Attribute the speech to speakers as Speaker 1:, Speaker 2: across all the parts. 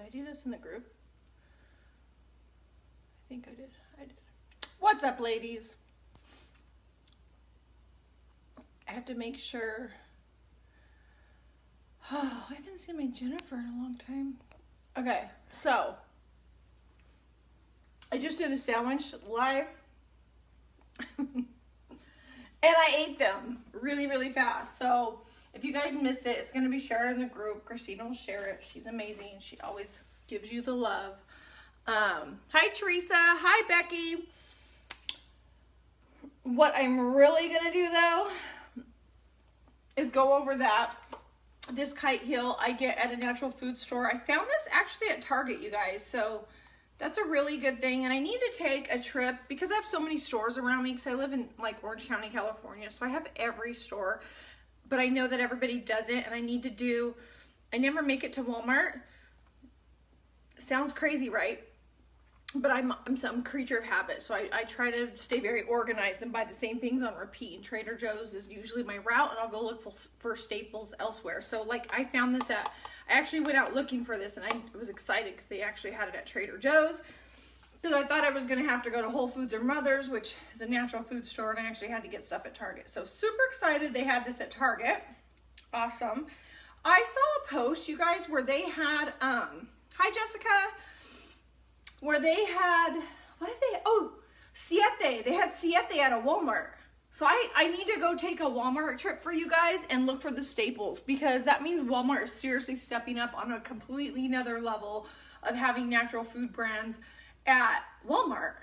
Speaker 1: I do this in the group? I think I did. What's up, ladies? I have to make sure. Oh, I haven't seen my Jennifer in a long time. Okay, so I just did a sandwich live. And I ate them really, really fast. So if you guys missed it, it's going to be shared in the group. Christina will share it. She's amazing. She always gives you the love. Hi, Teresa. Hi, Becky. What I'm really going to do, though, is go over this kite heel I get at a natural food store. I found this actually at Target, you guys. So that's a really good thing. And I need to take a trip because I have so many stores around me because I live in like Orange County, California. So I have every store, but I know that everybody does it. And I never make it to Walmart. Sounds crazy, right? But I'm some creature of habit. So I try to stay very organized and buy the same things on repeat. And Trader Joe's is usually my route, and I'll go look for staples elsewhere. So like I found this I actually went out looking for this, and I was excited because they actually had it at Trader Joe's. Because I thought I was going to have to go to Whole Foods or Mother's, which is a natural food store, and I actually had to get stuff at Target. So super excited they had this at Target. Awesome. I saw a post, you guys, where they had, hi Jessica, where they had, what did they, oh, Siete. They had Siete at a Walmart. So I need to go take a Walmart trip for you guys and look for the staples, because that means Walmart is seriously stepping up on a completely another level of having natural food brands at Walmart,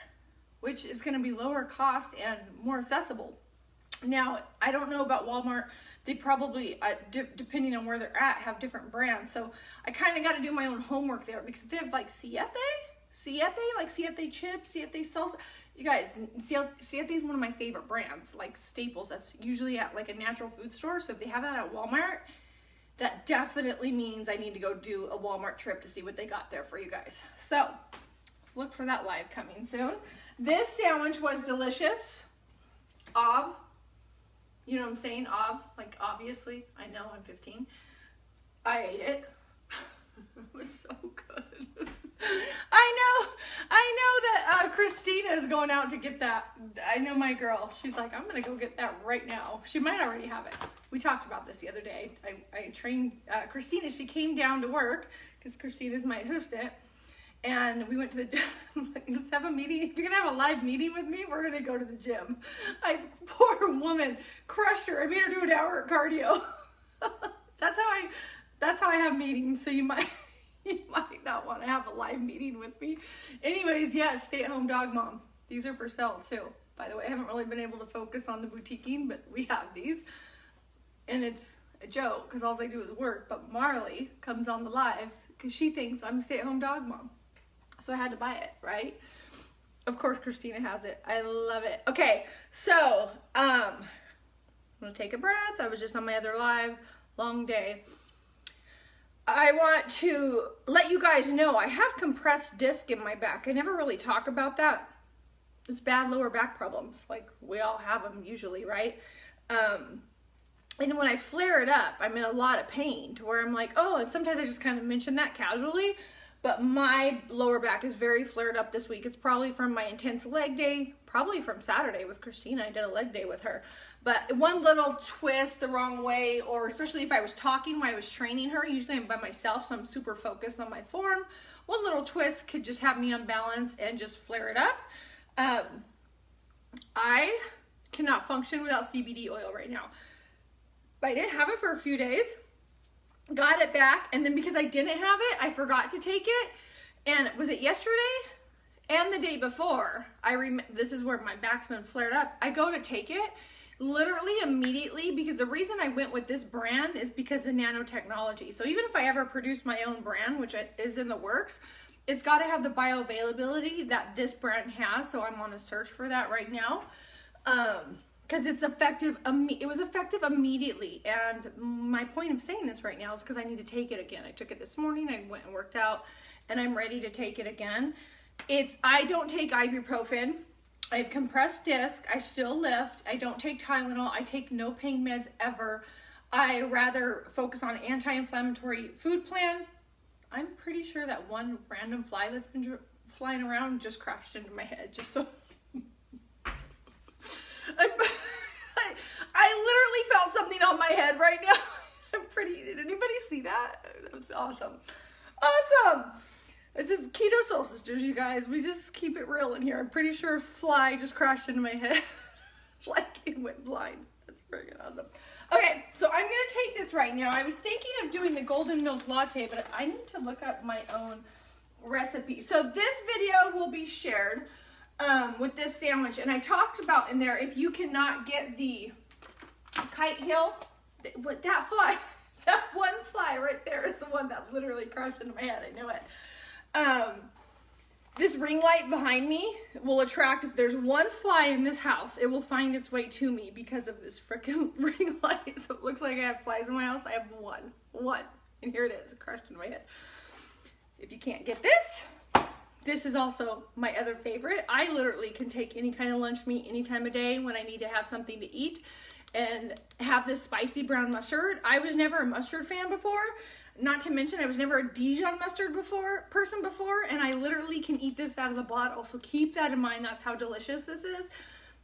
Speaker 1: which is going to be lower cost and more accessible. Now, I don't know about Walmart. They probably, depending on where they're at, have different brands. So I kind of got to do my own homework there, because they have like Siete, like Siete chips, Siete salsa. You guys, Siete is one of my favorite brands, like staples. That's usually at like a natural food store. So if they have that at Walmart, that definitely means I need to go do a Walmart trip to see what they got there for you guys. So look for that live coming soon. This sandwich was delicious. You know what I'm saying? Like obviously, I know I'm 15. I ate it. It was so good. I know that Christina is going out to get that. I know my girl. She's like, I'm going to go get that right now. She might already have it. We talked about this the other day. I trained Christina. She came down to work because Christina's my assistant. And we went to the gym. Like, let's have a meeting. If you're going to have a live meeting with me, we're going to go to the gym. Poor woman, crushed her. I made her do an hour of cardio. That's how I have meetings. So you might not want to have a live meeting with me. Anyways, yes, stay-at-home dog mom. These are for sale too. By the way, I haven't really been able to focus on the boutiquing, but we have these. And it's a joke because all I do is work. But Marley comes on the lives because she thinks I'm a stay-at-home dog mom. So I had to buy it, right? Of course, Christina has it. I love it. Okay, so I'm going to take a breath. I was just on my other live. Long day. I want to let you guys know I have compressed disc in my back. I never really talk about that. It's bad lower back problems. Like we all have them usually, right? And when I flare it up, I'm in a lot of pain to where I'm like, oh, and sometimes I just kind of mention that casually. But my lower back is very flared up this week. It's probably from my intense leg day, probably from Saturday with Christina. I did a leg day with her. But one little twist the wrong way, or especially if I was talking while I was training her, usually I'm by myself, so I'm super focused on my form. One little twist could just have me unbalanced and just flare it up. I cannot function without CBD oil right now. But I did have it for a few days. Got it back, and then because I didn't have it, I forgot to take it. And was it yesterday and the day before? This is where my back's been flared up. I go to take it literally immediately, because the reason I went with this brand is because the nanotechnology. So even if I ever produce my own brand, which is in the works, it's got to have the bioavailability that this brand has. So I'm on a search for that right now. Because it's effective, it was effective immediately. And my point of saying this right now is because I need to take it again. I took it this morning, I went and worked out, and I'm ready to take it again. I don't take ibuprofen. I have compressed disc. I still lift. I don't take Tylenol. I take no pain meds ever. I rather focus on anti-inflammatory food plan. I'm pretty sure that one random fly that's been flying around just crashed into my head, just so. I literally felt something on my head right now. Did anybody see that? That was awesome. Awesome. It's just Keto Soul Sisters, you guys. We just keep it real in here. I'm pretty sure a fly just crashed into my head. Like it went blind. That's freaking awesome. Okay, so I'm going to take this right now. I was thinking of doing the golden milk latte, but I need to look up my own recipe. So this video will be shared with this sandwich. And I talked about in there, if you cannot get the kite hill, that fly, that one fly right there is the one that literally crashed into my head. I know it. This ring light behind me will attract, if there's one fly in this house, it will find its way to me because of this freaking ring light. So it looks like I have flies in my house. I have one. And here it is, it crashed into my head. If you can't get this, this is also my other favorite. I literally can take any kind of lunch meat any time of day when I need to have something to eat and have this spicy brown mustard. I was never a mustard fan before. Not to mention, I was never a Dijon mustard person before, and I literally can eat this out of the bottle. So keep that in mind. That's how delicious this is.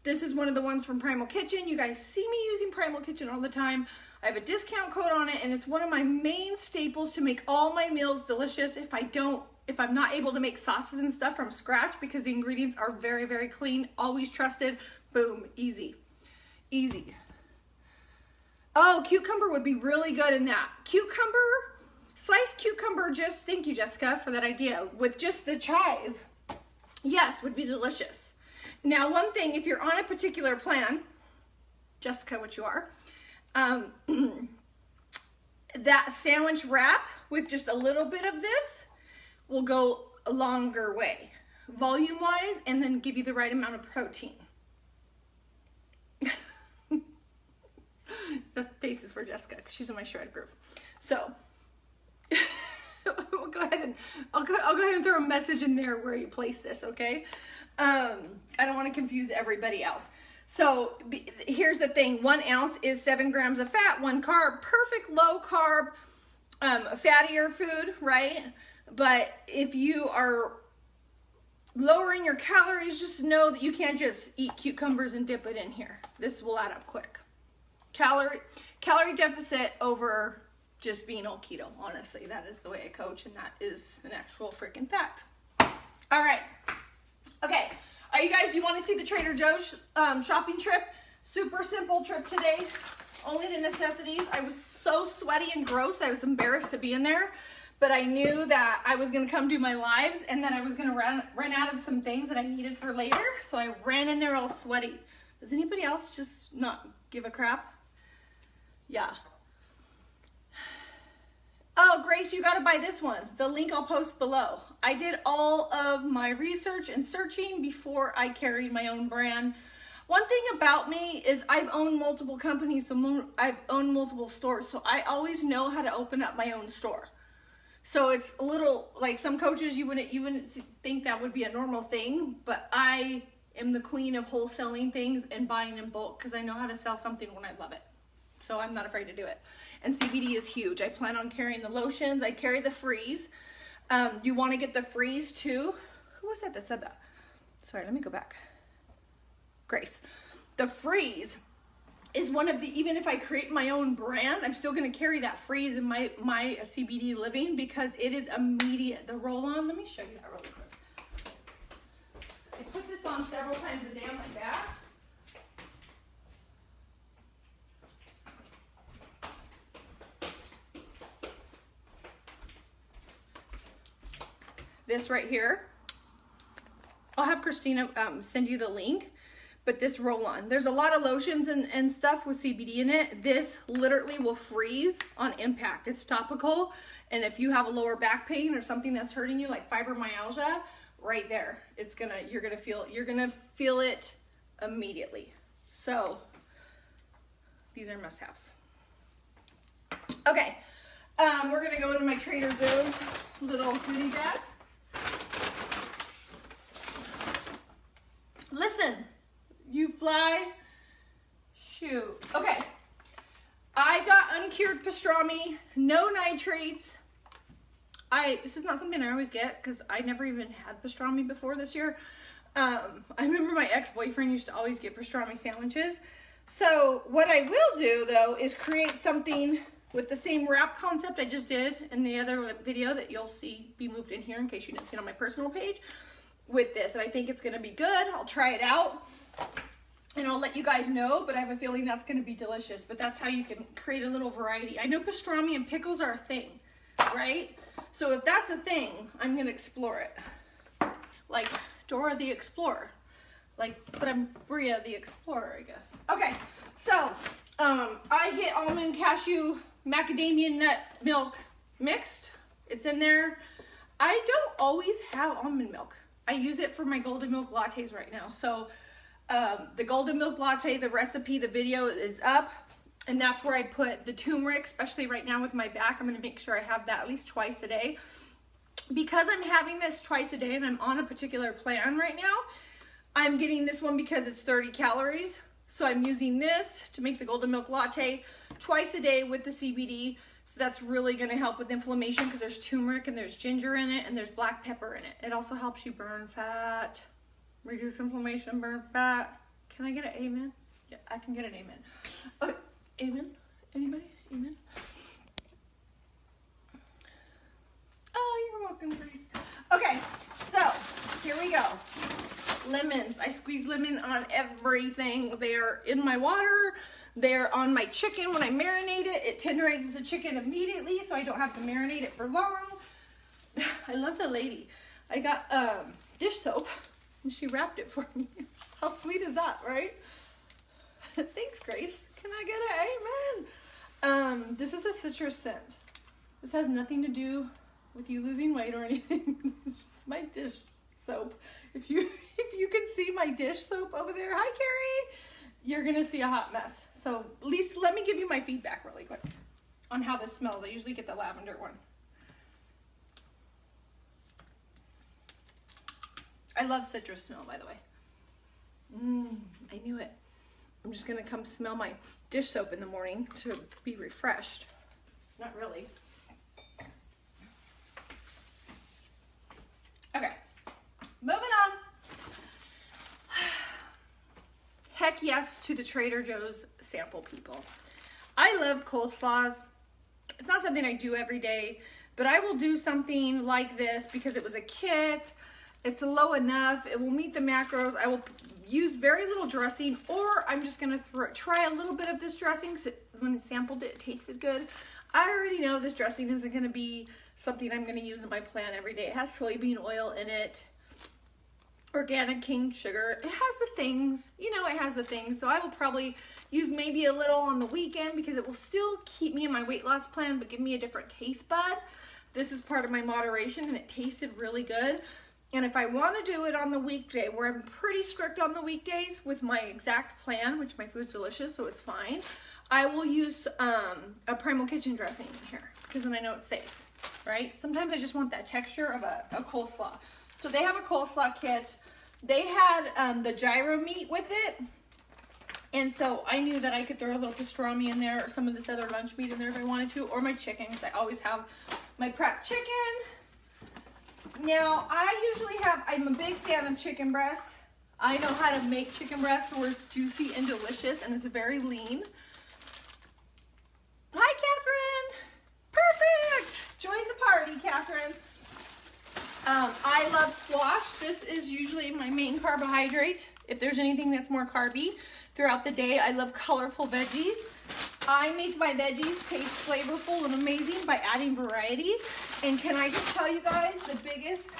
Speaker 1: This is one of the ones from Primal Kitchen. You guys see me using Primal Kitchen all the time. I have a discount code on it, and it's one of my main staples to make all my meals delicious. If I'm not able to make sauces and stuff from scratch, because the ingredients are very, very clean, always trusted. Boom, easy. Easy. Oh, cucumber would be really good in that. Sliced cucumber, thank you, Jessica, for that idea, with just the chive, yes, would be delicious. Now, one thing, if you're on a particular plan, Jessica, which you are, that sandwich wrap with just a little bit of this will go a longer way, volume-wise, and then give you the right amount of protein. The face is for Jessica, because she's in my shred group. So, I'll go ahead and throw a message in there where you place this, okay? I don't want to confuse everybody else. So here's the thing: 1 ounce is 7 grams of fat, 1 carb, perfect low carb, fattier food, right? But if you are lowering your calories, just know that you can't just eat cucumbers and dip it in here. This will add up quick. Calorie deficit over just being all keto. Honestly, that is the way I coach, and that is an actual freaking fact. All right. Okay. You guys, you want to see the Trader Joe's shopping trip? Super simple trip today. Only the necessities. I was so sweaty and gross. I was embarrassed to be in there, but I knew that I was going to come do my lives, and then I was going to run out of some things that I needed for later. So I ran in there all sweaty. Does anybody else just not give a crap? Yeah. Oh, Grace, you got to buy this one. The link I'll post below. I did all of my research and searching before I carried my own brand. One thing about me is I've owned multiple companies, so I've owned multiple stores, so I always know how to open up my own store. So it's a little, like some coaches, you wouldn't think that would be a normal thing, but I am the queen of wholesaling things and buying in bulk because I know how to sell something when I love it. So I'm not afraid to do it. And CBD is huge. I plan on carrying the lotions. I carry the freeze. You want to get the freeze too. Who was that said that? Sorry, let me go back. Grace. The freeze is one of the, even if I create my own brand, I'm still going to carry that freeze in my CBD living because it is immediate. The roll-on, let me show you that really quick. I put this on several times a day on my back. This right here, I'll have Christina send you the link, but this roll-on, there's a lot of lotions and stuff with CBD in it. This literally will freeze on impact. It's topical, and if you have a lower back pain or something that's hurting you, like fibromyalgia, right there, you're gonna feel it immediately. So these are must-haves. Okay, we're gonna go into my Trader Joe's little goodie bag. Listen, you fly, shoot. Okay, I got uncured pastrami, no nitrates, This is not something I always get because I never even had pastrami before this year. I remember my ex-boyfriend used to always get pastrami sandwiches. So what I will do though is create something with the same wrap concept I just did in the other video that you'll see be moved in here in case you didn't see it on my personal page with this. And I think it's gonna be good. I'll try it out and I'll let you guys know, but I have a feeling that's gonna be delicious. But that's how you can create a little variety. I know pastrami and pickles are a thing, right? So if that's a thing, I'm gonna explore it. Like Dora the Explorer. But I'm Brea the Explorer, I guess. Okay, so I get almond, cashew, macadamia nut milk mixed. It's in there. I don't always have almond milk. I use it for my golden milk lattes right now. So the golden milk latte, the recipe, the video is up. And that's where I put the turmeric, especially right now with my back. I'm gonna make sure I have that at least twice a day. Because I'm having this twice a day and I'm on a particular plan right now, I'm getting this one because it's 30 calories. So I'm using this to make the golden milk latte twice a day with the CBD. So that's really gonna help with inflammation because there's turmeric and there's ginger in it and there's black pepper in it. It also helps you burn fat, reduce inflammation, burn fat. Can I get an amen? Yeah, I can get an amen. Okay, amen? Anybody? Amen? Oh, you're welcome, Grace. Okay, so here we go. Lemons. I squeeze lemon on everything. They're in my water. They're on my chicken when I marinate it. It tenderizes the chicken immediately so I don't have to marinate it for long. I love the lady. I got dish soap and she wrapped it for me. How sweet is that, right? Thanks, Grace. Can I get an amen? This is a citrus scent. This has nothing to do with you losing weight or anything. This is just my dish soap. If you can see my dish soap over there, hi Carrie, you're gonna see a hot mess. So at least let me give you my feedback really quick on how this smells. I usually get the lavender one. I love citrus smell, by the way. I knew it. I'm just gonna come smell my dish soap in the morning to be refreshed. Not really. Okay, moving on. Heck yes to the Trader Joe's sample, people. I love coleslaws. It's not something I do every day, but I will do something like this because it was a kit. It's low enough. It will meet the macros. I will use very little dressing, or I'm just gonna try a little bit of this dressing because when I sampled it, it tasted good. I already know this dressing isn't gonna be something I'm gonna use in my plan every day. It has soybean oil in it, organic cane sugar. It has the things, you know, it has the things. So I will probably use maybe a little on the weekend because it will still keep me in my weight loss plan, but give me a different taste bud. This is part of my moderation and it tasted really good. And if I want to do it on the weekday, where I'm pretty strict on the weekdays with my exact plan, which my food's delicious, so it's fine, I will use a Primal Kitchen dressing here because then I know it's safe, right? Sometimes I just want that texture of a coleslaw. So they have a coleslaw kit. They had the gyro meat with it. And so I knew that I could throw a little pastrami in there or some of this other lunch meat in there if I wanted to, or my chicken, because I always have my prep chicken. Now, I'm a big fan of chicken breasts. I know how to make chicken breasts where it's juicy and delicious and it's very lean. Hi, Catherine. Perfect. Join the party, Catherine. I love squash. This is usually my main carbohydrate. If there's anything that's more carby throughout the day, I love colorful veggies. I make my veggies taste flavorful and amazing by adding variety. And can I just tell you guys the biggest,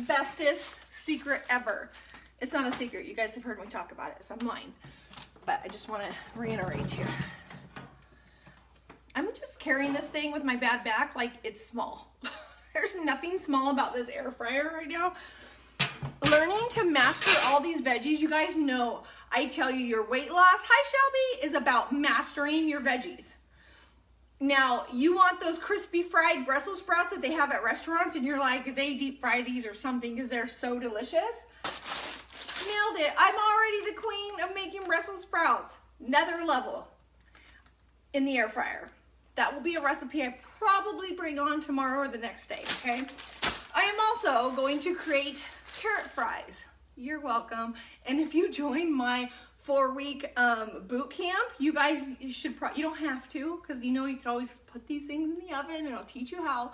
Speaker 1: bestest secret ever? It's not a secret. You guys have heard me talk about it, so I'm lying. But I just want to reiterate here. I'm just carrying this thing with my bad back like it's small. There's nothing small about this air fryer right now. Learning to master all these veggies, you guys know, I tell you, your weight loss, hi Shelby, is about mastering your veggies. Now, you want those crispy fried Brussels sprouts that they have at restaurants and you're like, they deep fry these or something because they're so delicious. Nailed it. I'm already the queen of making Brussels sprouts. Another level in the air fryer. That will be a recipe I probably bring on tomorrow or the next day, okay? I am also going to create carrot fries. You're welcome. And if you join my 4-week boot camp, you guys should you don't have to, because you know you can always put these things in the oven and I'll teach you how.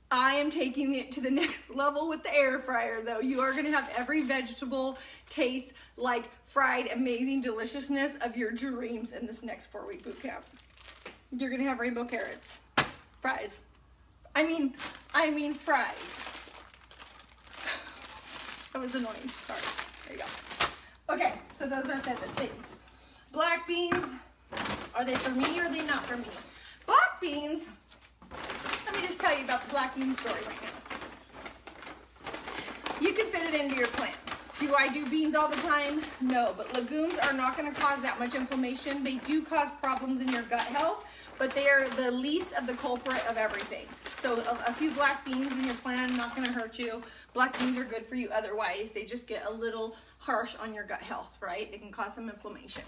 Speaker 1: I am taking it to the next level with the air fryer though. You are gonna have every vegetable taste like fried amazing deliciousness of your dreams in this next 4-week boot camp. You're gonna have rainbow carrots, fries. I mean fries. That was annoying, sorry. There you go. Okay, so those are the things. Black beans, are they for me or are they not for me? Black beans, let me just tell you about the black bean story right now. You can fit it into your plan. Do I do beans all the time? No, but legumes are not gonna cause that much inflammation. They do cause problems in your gut health, but they are the least of the culprit of everything. So a few black beans in your plan, not gonna hurt you. Black beans are good for you otherwise. They just get a little harsh on your gut health, right? It can cause some inflammation.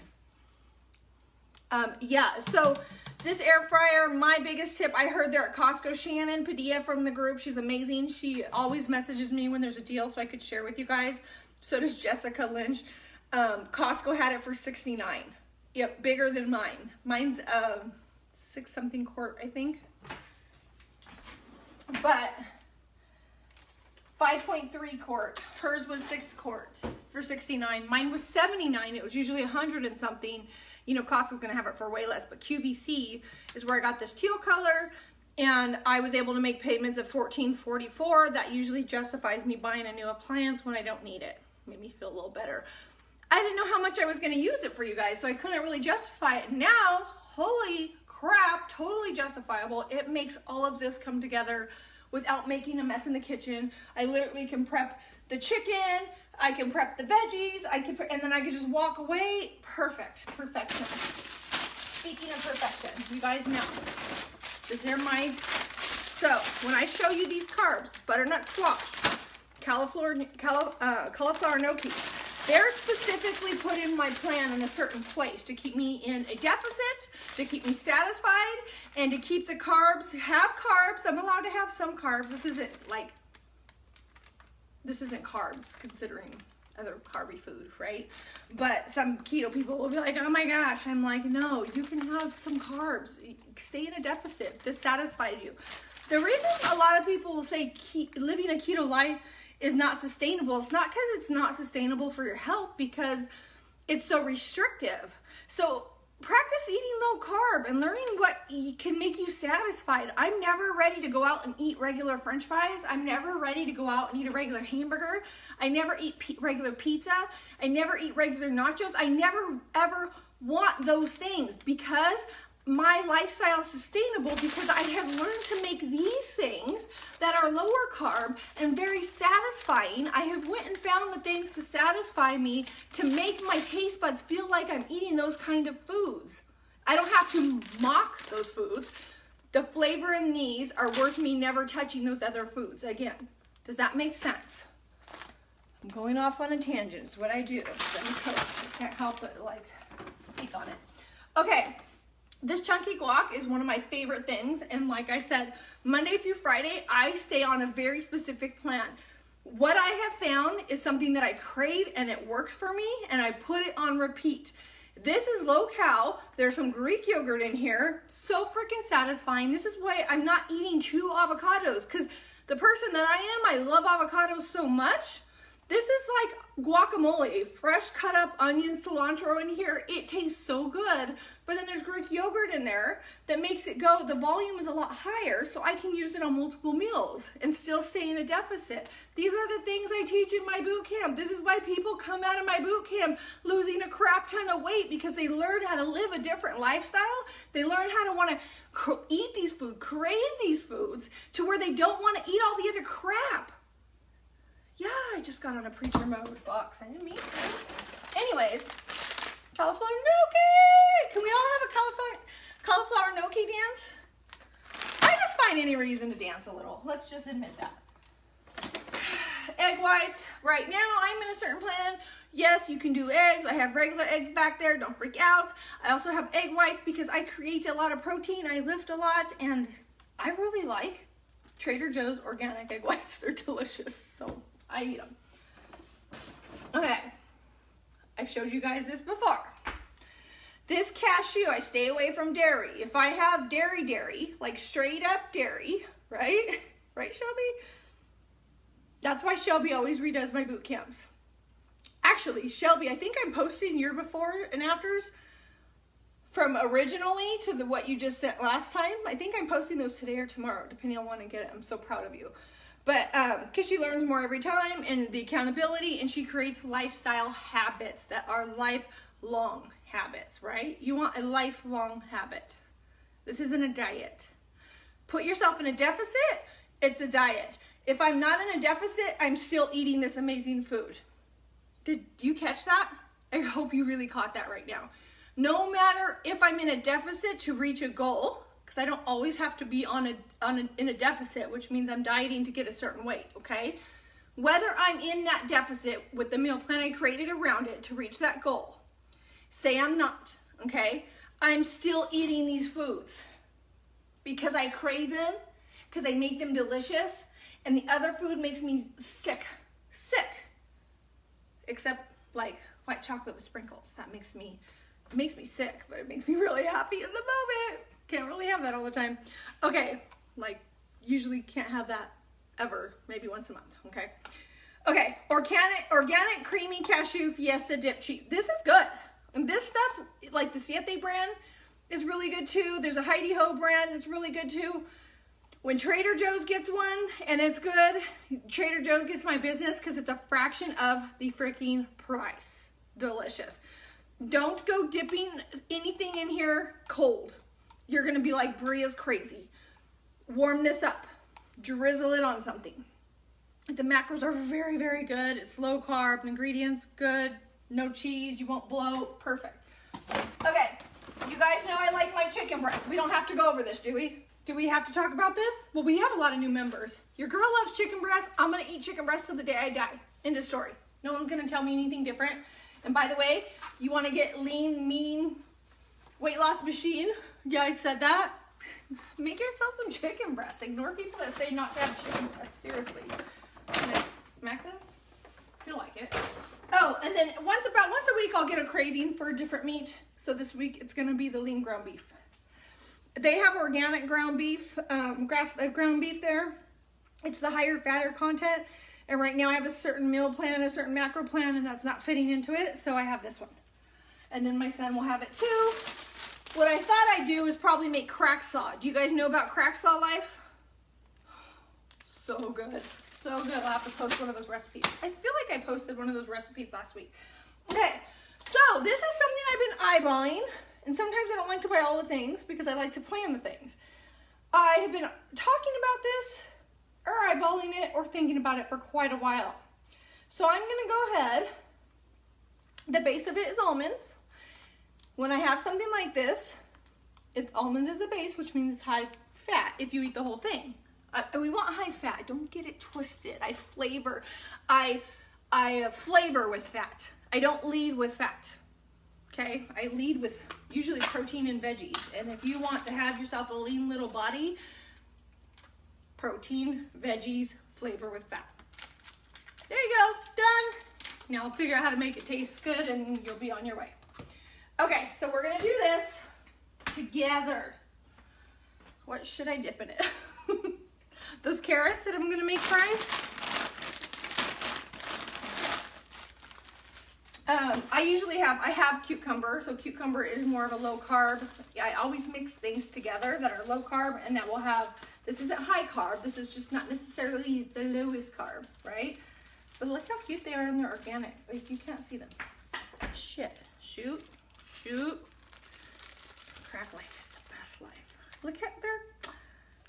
Speaker 1: Yeah, so this air fryer, my biggest tip, I heard there at Costco, Shannon Padilla from the group, she's amazing. She always messages me when there's a deal so I could share with you guys. So does Jessica Lynch. Costco had it for $69. Yep, bigger than mine. Mine's 6-something quart, I think. But 5.3 quart. Hers was 6 quart for $69. Mine was $79. It was usually 100 and something. You know, Costco's gonna have it for way less, but QVC is where I got this teal color, and I was able to make payments of $14.44. That usually justifies me buying a new appliance when I don't need it. Made me feel a little better. I didn't know how much I was gonna use it for you guys, so I couldn't really justify it. Now, holy crap, totally justifiable. It makes all of this come together without making a mess in the kitchen. I literally can prep the chicken, I can prep the veggies, and then I can just walk away. Perfect, perfection. Speaking of perfection, you guys know, so when I show you these carbs, butternut squash, cauliflower gnocchi, they're specifically put in my plan in a certain place to keep me in a deficit, to keep me satisfied, and to keep the carbs, have carbs. I'm allowed to have some carbs. This isn't carbs considering other carby food, right? But some keto people will be like, oh my gosh. I'm like, no, you can have some carbs. Stay in a deficit. This satisfies you. The reason a lot of people will say living a keto life is not sustainable, it's not because it's not sustainable for your health, because it's so restrictive. So practice eating low carb and learning what can make you satisfied. I'm never ready to go out and eat regular French fries. I'm never ready to go out and eat a regular hamburger. I never eat regular pizza. I never eat regular nachos. I never ever want those things, because my lifestyle is sustainable, because I have learned to make these things that are lower carb and very satisfying. I have went and found the things to satisfy me, to make my taste buds feel like I'm eating those kind of foods. I don't have to mock those foods. The flavor in these are worth me never touching those other foods again. Does that make sense? I'm going off on a tangent. It's what I do. I'm a coach. I can't help but speak on it. Okay. This chunky guac is one of my favorite things, and like I said, Monday through Friday, I stay on a very specific plan. What I have found is something that I crave and it works for me, and I put it on repeat. This is low cal. There's some Greek yogurt in here. So freaking satisfying. This is why I'm not eating 2 avocados, because the person that I am, I love avocados so much. This is like guacamole, fresh cut up onion, cilantro in here. It tastes so good. But then there's Greek yogurt in there that makes it go, the volume is a lot higher, so I can use it on multiple meals and still stay in a deficit. These are the things I teach in my boot camp. This is why people come out of my boot camp losing a crap ton of weight, because they learn how to live a different lifestyle. They learn how to want to eat these foods, crave these foods, to where they don't want to eat all the other crap. Yeah, I just got on a preacher mode box. I didn't mean to. Anyways, cauliflower gnocchi! Can we all have a cauliflower gnocchi dance? I just find any reason to dance a little. Let's just admit that. egg whites. Right now, I'm in a certain plan. Yes, you can do eggs. I have regular eggs back there. Don't freak out. I also have egg whites because I create a lot of protein. I lift a lot, and I really like Trader Joe's organic egg whites. They're delicious, so I eat them. Okay, I've showed you guys this before. This cashew, I stay away from dairy. If I have dairy, like straight up dairy, right? Right, Shelby? That's why Shelby always redoes my boot camps. Actually, Shelby, I think I'm posting your before and afters from originally to what you just sent last time. I think I'm posting those today or tomorrow, depending on when I get it. I'm so proud of you. But because she learns more every time, and the accountability, and she creates lifestyle habits that are lifelong habits, right? You want a lifelong habit. This isn't a diet. Put yourself in a deficit, it's a diet. If I'm not in a deficit, I'm still eating this amazing food. Did you catch that? I hope you really caught that right now. No matter if I'm in a deficit to reach a goal, because I don't always have to be in a deficit, which means I'm dieting to get a certain weight, okay? Whether I'm in that deficit with the meal plan I created around it to reach that goal, say I'm not, okay? I'm still eating these foods because I crave them, because I make them delicious, and the other food makes me sick. Except like white chocolate with sprinkles. That makes me sick, but it makes me really happy in the moment. Can't really have that all the time. Okay, like usually can't have that ever, maybe once a month, okay? Okay, organic creamy cashew fiesta dip cheese. This is good. And this stuff, like the Siete brand, is really good too. There's a Heidi Ho brand that's really good too. When Trader Joe's gets one and it's good, Trader Joe's gets my business because it's a fraction of the freaking price. Delicious. Don't go dipping anything in here cold. You're gonna be like, Brea's crazy. Warm this up. Drizzle it on something. The macros are very, very good. It's low carb, ingredients good, no cheese, you won't bloat, perfect. Okay, you guys know I like my chicken breast. We don't have to go over this, do we? Do we have to talk about this? Well, we have a lot of new members. Your girl loves chicken breast. I'm gonna eat chicken breast till the day I die. End of story. No one's gonna tell me anything different. And by the way, you wanna get lean, mean, weight loss machine? Yeah, I said that. Make yourself some chicken breast. Ignore people that say not to have chicken breast. Seriously. I'm gonna smack them. Feel like it. Oh, and then once a week I'll get a craving for a different meat. So this week it's gonna be the lean ground beef. They have organic ground beef, grass-fed ground beef there. It's the higher fatter content. And right now I have a certain meal plan, a certain macro plan, and that's not fitting into it. So I have this one. And then my son will have it too. What I thought I'd do is probably make crack saw. Do you guys know about crack saw life? So good. So good. I'll have to post one of those recipes. I feel like I posted one of those recipes last week. Okay, so this is something I've been eyeballing. And sometimes I don't like to buy all the things because I like to plan the things. I have been talking about this or eyeballing it or thinking about it for quite a while. So I'm gonna go ahead. The base of it is almonds. When I have something like this, almonds is the base, which means it's high fat if you eat the whole thing. We want high fat. Don't get it twisted. I flavor with fat. I don't lead with fat. Okay, I lead with usually protein and veggies. And if you want to have yourself a lean little body, protein, veggies, flavor with fat. There you go, done. Now I'll figure out how to make it taste good and you'll be on your way. Okay, so we're gonna do this together. What should I dip in it? Those carrots that I'm gonna make fries. I have cucumber, so cucumber is more of a low carb. I always mix things together that are low carb, and that will have, this isn't high carb, this is just not necessarily the lowest carb, right? But look how cute they are and they're organic. Like, you can't see them. Shit, shoot. Crack life is the best life. Look at,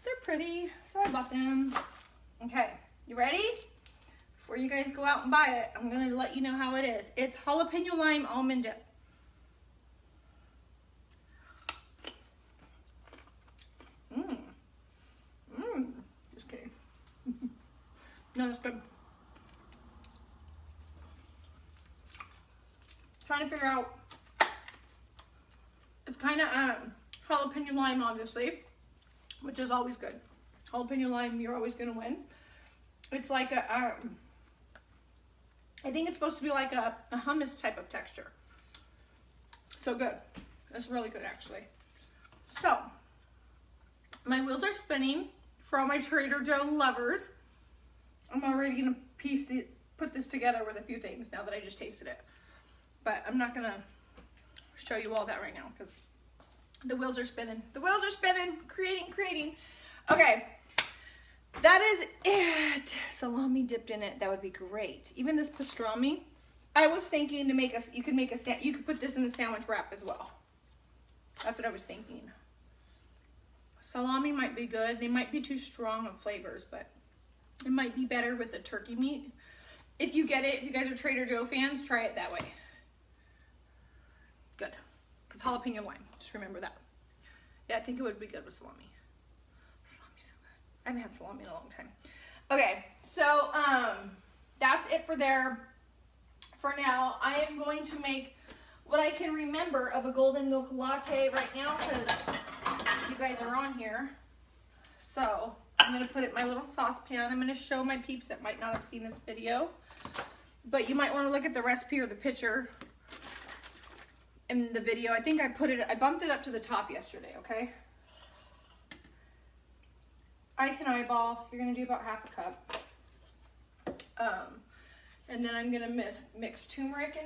Speaker 1: they're pretty, so I bought them. Okay, you ready? Before you guys go out and buy it, I'm gonna let you know how it is. It's jalapeno lime almond dip. Just kidding. No, that's good. figure out. It's kind of jalapeno lime, obviously, which is always good. Jalapeno lime, you're always gonna win. It's like a, I think it's supposed to be like a hummus type of texture. So good. It's really good, actually. So, my wheels are spinning for all my Trader Joe lovers. I'm already gonna put this together with a few things now that I just tasted it. But I'm not gonna show you all that right now because the wheels are spinning. The wheels are spinning, creating. Okay, that is it. Salami dipped in it, that would be great. Even this pastrami, I was thinking to make you could put this in the sandwich wrap as well. That's what I was thinking. Salami might be good. They might be too strong of flavors, but it might be better with the turkey meat. If you get it, if you guys are Trader Joe fans, try it that way. Good. Because jalapeno lime. Just remember that. Yeah, I think it would be good with salami. Salami's so good. I haven't had salami in a long time. Okay, so that's it for there. For now, I am going to make what I can remember of a golden milk latte right now because you guys are on here. So I'm going to put it in my little saucepan. I'm going to show my peeps that might not have seen this video. But you might want to look at the recipe or the picture in the video. I think I bumped it up to the top yesterday, okay? I can eyeball. You're going to do about half a cup. And then I'm going to mix turmeric in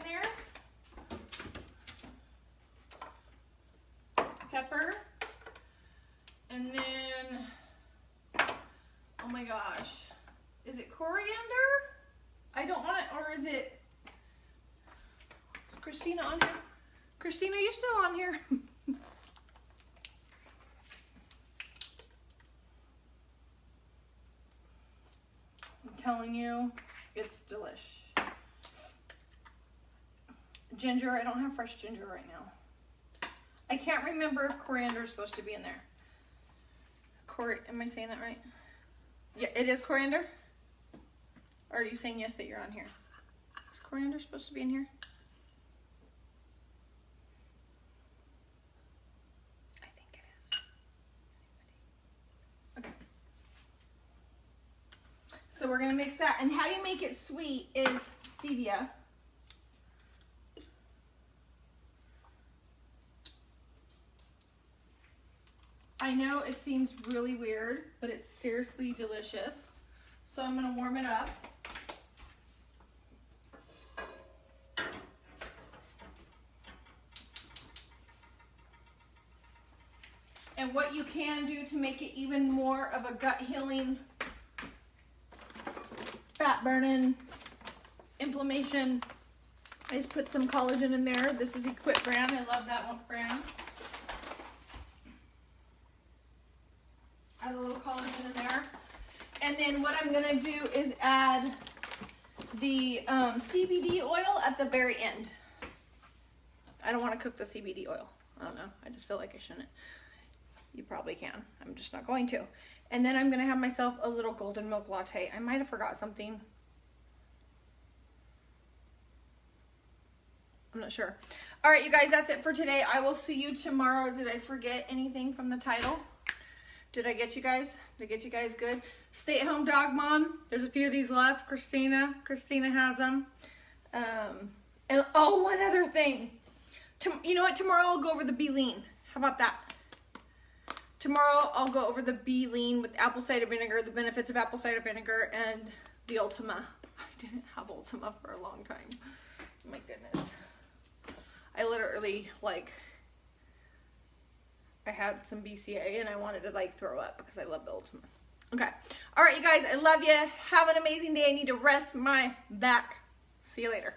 Speaker 1: there. Pepper. And then, oh my gosh, is it coriander? I don't want it, or is Christina on here? Christina, you still on here? I'm telling you, it's delish. Ginger, I don't have fresh ginger right now. I can't remember if coriander is supposed to be in there. Am I saying that right? Yeah, it is coriander? Or are you saying yes that you're on here? Is coriander supposed to be in here? I think it is. Okay. So we're going to mix that. And how you make it sweet is stevia. I know it seems really weird, but it's seriously delicious. So I'm going to warm it up. And what you can do to make it even more of a gut healing, fat burning, inflammation, is put some collagen in there. This is Equip brand. I love that one brand. Add a little collagen in there. And then what I'm gonna do is add the CBD oil at the very end. I don't want to cook the CBD oil. I don't know. I just feel like I shouldn't. You probably can. I'm just not going to. And then I'm gonna have myself a little golden milk latte. I might have forgot something. I'm not sure. All right, you guys, that's it for today. I will see you tomorrow. Did I forget anything from the title? Did I get you guys? Did I get you guys good? Stay-at-home dog mom. There's a few of these left. Christina has them. And oh, one other thing. You know what? Tomorrow I'll go over the Be Lean. How about that? Tomorrow I'll go over the Be Lean with apple cider vinegar, the benefits of apple cider vinegar, and the Ultima. I didn't have Ultima for a long time. My goodness. I literally, I had some BCA and I wanted to throw up because I love the Ultima. Okay. All right, you guys, I love you. Have an amazing day. I need to rest my back. See you later.